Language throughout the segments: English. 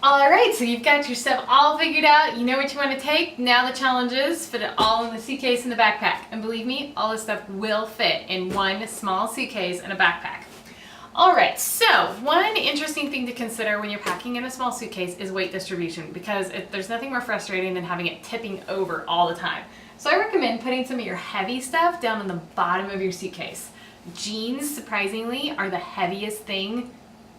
All right, so you've got your stuff all figured out. You know what you want to take. Now the challenge is fit it all in the suitcase and the backpack. And believe me, all this stuff will fit in one small suitcase and a backpack. All right, so one interesting thing to consider when you're packing in a small suitcase is weight distribution, because there's nothing more frustrating than having it tipping over all the time. So I recommend putting some of your heavy stuff down on the bottom of your suitcase. Jeans, surprisingly, are the heaviest thing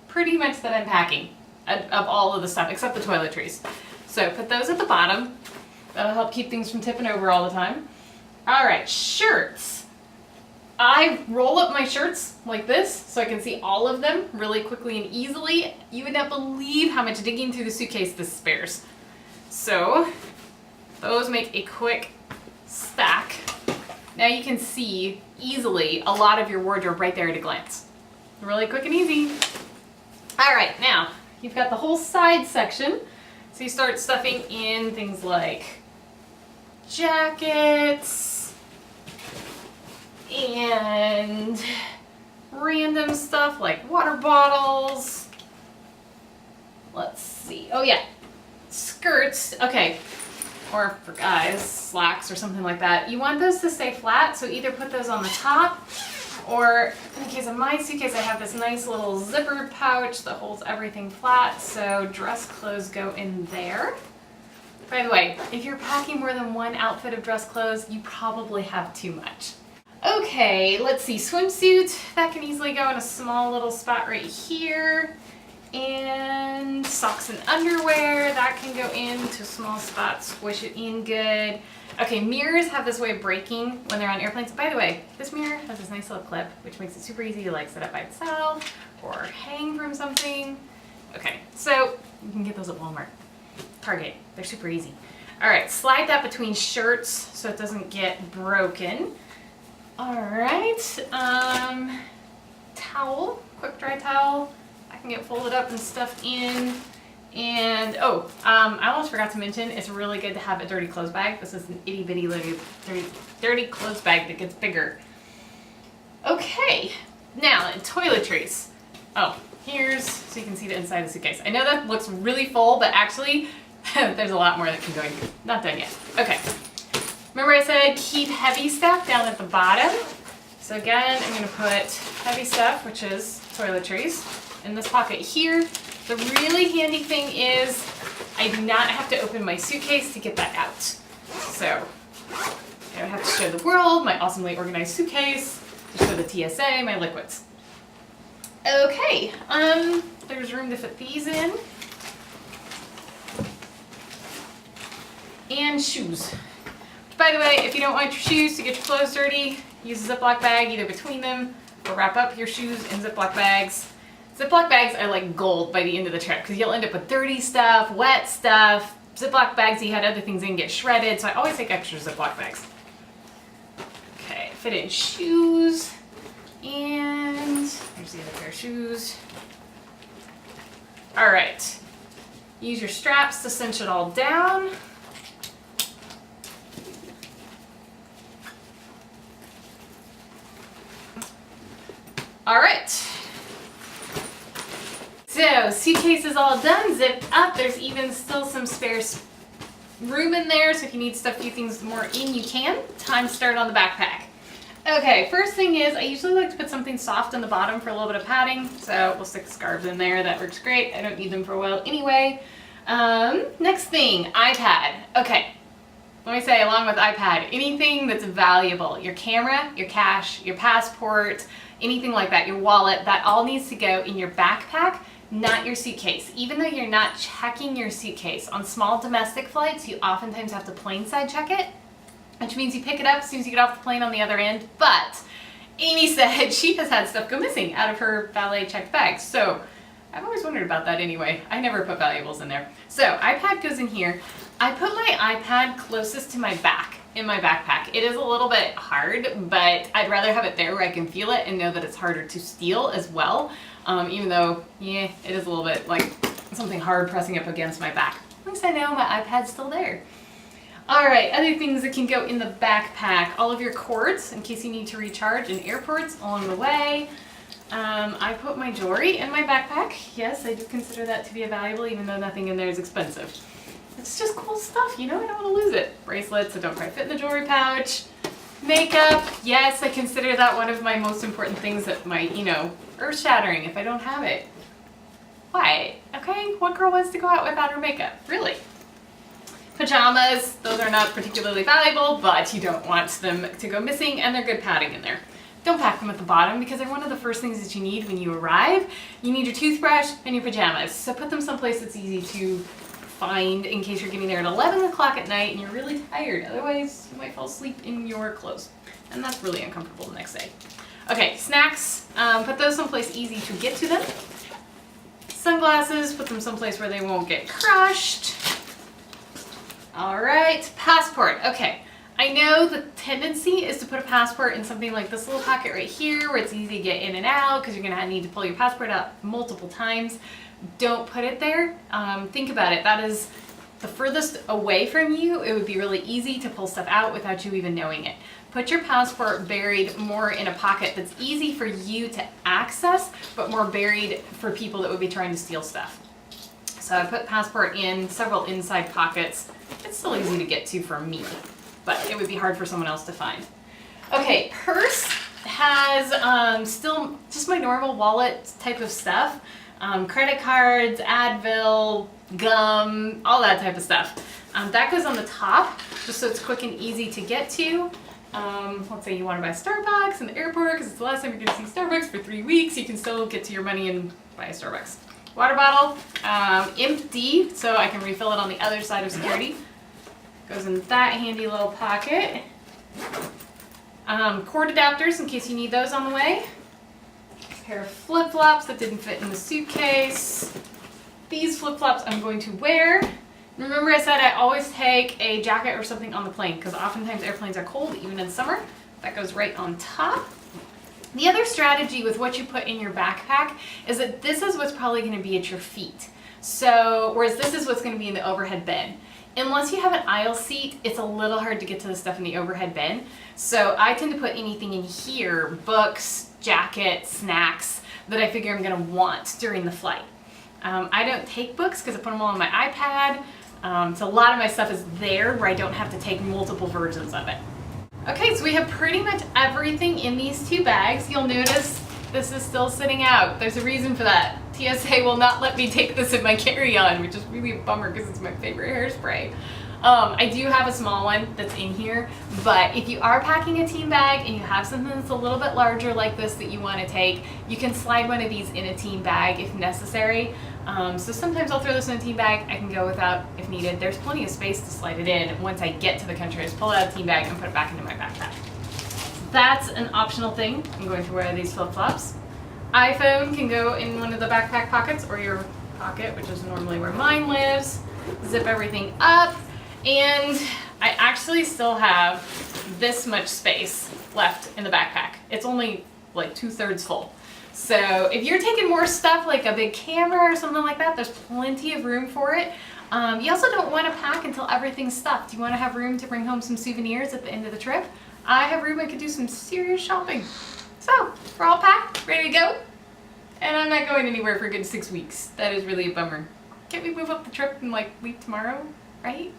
pretty much that I'm packing of all of the stuff, except the toiletries. So put those at the bottom. That'll help keep things from tipping over all the time. All right, shirts. I roll up my shirts like this so I can see all of them really quickly and easily. You would not believe how much digging through the suitcase this spares. So those make a quick stack. Now you can see easily a lot of your wardrobe right there at a glance. Really quick and easy. All right, now you've got the whole side section. So you start stuffing in things like jackets and random stuff like water bottles. Let's see. Oh yeah, skirts. Okay, or for guys, slacks or something like that. You want those to stay flat, so either put those on the top, or in the case of my suitcase, I have this nice little zipper pouch that holds everything flat, so dress clothes go in there. By the way, if you're packing more than one outfit of dress clothes, you probably have too much. Okay, let's see, swimsuit, that can easily go in a small little spot right here. And socks and underwear, that can go into a small spot, squish it in good. Okay, mirrors have this way of breaking when they're on airplanes. By the way, this mirror has this nice little clip, which makes it super easy to like set up by itself or hang from something. Okay, so you can get those at Walmart, Target, they're super easy. All right, slide that between shirts so it doesn't get broken. All right, towel, quick dry towel. I can get folded up and stuffed in. And I almost forgot to mention, it's really good to have a dirty clothes bag. This is an itty bitty little dirty clothes bag that gets bigger. Okay, now toiletries. Oh, here's, so you can see the inside of the suitcase. I know that looks really full, but actually there's a lot more that can go in here. Not done yet. Okay. Remember I said keep heavy stuff down at the bottom? So again, I'm gonna put heavy stuff, which is toiletries, in this pocket here. The really handy thing is I do not have to open my suitcase to get that out. So I don't have to show the world my awesomely organized suitcase, to show the TSA my liquids. Okay, there's room to fit these in. And shoes. By the way, if you don't want your shoes to get your clothes dirty, use a Ziploc bag either between them or wrap up your shoes in Ziploc bags. Ziploc bags are like gold by the end of the trip because you'll end up with dirty stuff, wet stuff. Ziploc bags you had other things in get shredded, so I always take extra Ziploc bags. Okay, fit in shoes, and here's the other pair of shoes. All right, use your straps to cinch it all down. All right. So, suitcase is all done, zipped up. There's even still some spare room in there, so if you need to stuff a few things more in, you can. Time to start on the backpack. Okay, first thing is, I usually like to put something soft on the bottom for a little bit of padding, so we'll stick scarves in there. That works great. I don't need them for a while anyway. Next thing, iPad. Okay, let me say, along with iPad, anything that's valuable, your camera, your cash, your passport, anything like that, your wallet, that all needs to go in your backpack, not your suitcase. Even though you're not checking your suitcase, on small domestic flights, you oftentimes have to plane side check it, which means you pick it up as soon as you get off the plane on the other end. But Amy said she has had stuff go missing out of her valet checked bags. So I've always wondered about that anyway. I never put valuables in there. So iPad goes in here. I put my iPad closest to my back in my backpack. It is a little bit hard, but I'd rather have it there where I can feel it and know that it's harder to steal as well. Even though, yeah, it is a little bit like something hard pressing up against my back. At least I know my iPad's still there. All right, other things that can go in the backpack. All of your cords, in case you need to recharge, and AirPods along the way. I put my jewelry in my backpack. Yes, I do consider that to be a valuable, even though nothing in there is expensive. It's just cool stuff, you know, I don't want to lose it. Bracelets that don't quite fit in the jewelry pouch. Makeup, yes, I consider that one of my most important things that might, you know, earth-shattering if I don't have it. Why? Okay, what girl wants to go out without her makeup? Really? Pajamas, those are not particularly valuable, but you don't want them to go missing, and they're good padding in there. Don't pack them at the bottom because they're one of the first things that you need when you arrive. You need your toothbrush and your pajamas, so put them someplace that's easy to find in case you're getting there at 11 o'clock at night and you're really tired. Otherwise, you might fall asleep in your clothes, and that's really uncomfortable the next day. Okay, snacks, put those someplace easy to get to them. Sunglasses, put them someplace where they won't get crushed. All right, passport. Okay, I know the tendency is to put a passport in something like this little pocket right here where it's easy to get in and out because you're gonna need to pull your passport out multiple times. Don't put it there. Think about it. That is the furthest away from you. It would be really easy to pull stuff out without you even knowing it. Put your passport buried more in a pocket that's easy for you to access, but more buried for people that would be trying to steal stuff. So I put passport in several inside pockets. It's still easy to get to for me, but it would be hard for someone else to find. Okay, purse has still just my normal wallet type of stuff. Credit cards, Advil, gum, all that type of stuff. That goes on the top, just so it's quick and easy to get to. Let's say you want to buy Starbucks in the airport because it's the last time you're going to see Starbucks for 3 weeks. You can still get to your money and buy a Starbucks. Water bottle, empty, so I can refill it on the other side of security. Goes in that handy little pocket. Cord adapters in case you need those on the way. Pair of flip-flops that didn't fit in the suitcase. These flip-flops I'm going to wear. Remember I said I always take a jacket or something on the plane because oftentimes airplanes are cold even in summer. That goes right on top. The other strategy with what you put in your backpack is that this is what's probably going to be at your feet. So, whereas this is what's going to be in the overhead bin. Unless you have an aisle seat, it's a little hard to get to the stuff in the overhead bin. So I tend to put anything in here, books, jackets, snacks, that I figure I'm gonna want during the flight. I don't take books because I put them all on my iPad. So a lot of my stuff is there where I don't have to take multiple versions of it. Okay, so we have pretty much everything in these 2 bags. You'll notice this is still sitting out. There's a reason for that. TSA will not let me take this in my carry-on, which is really a bummer because it's my favorite hairspray. I do have a small one that's in here, but if you are packing a team bag and you have something that's a little bit larger like this that you want to take, you can slide one of these in a team bag if necessary. So sometimes I'll throw this in a team bag. I can go without if needed. There's plenty of space to slide it in. Once I get to the country, I just pull out a team bag and put it back into my backpack. That's an optional thing. I'm going to wear these flip-flops. iPhone can go in one of the backpack pockets or your pocket, which is normally where mine lives. Zip everything up, and I actually still have this much space left in the backpack. It's only like 2/3 full. So if you're taking more stuff like a big camera or something like that, there's plenty of room for it. You also don't want to pack until everything's stuffed. You want to have room to bring home some souvenirs at the end of the trip. I have room I could do some serious shopping. So we're all packed, ready to go. And I'm not going anywhere for a good 6 weeks. That is really a bummer. Can't we move up the trip and like leave tomorrow, right?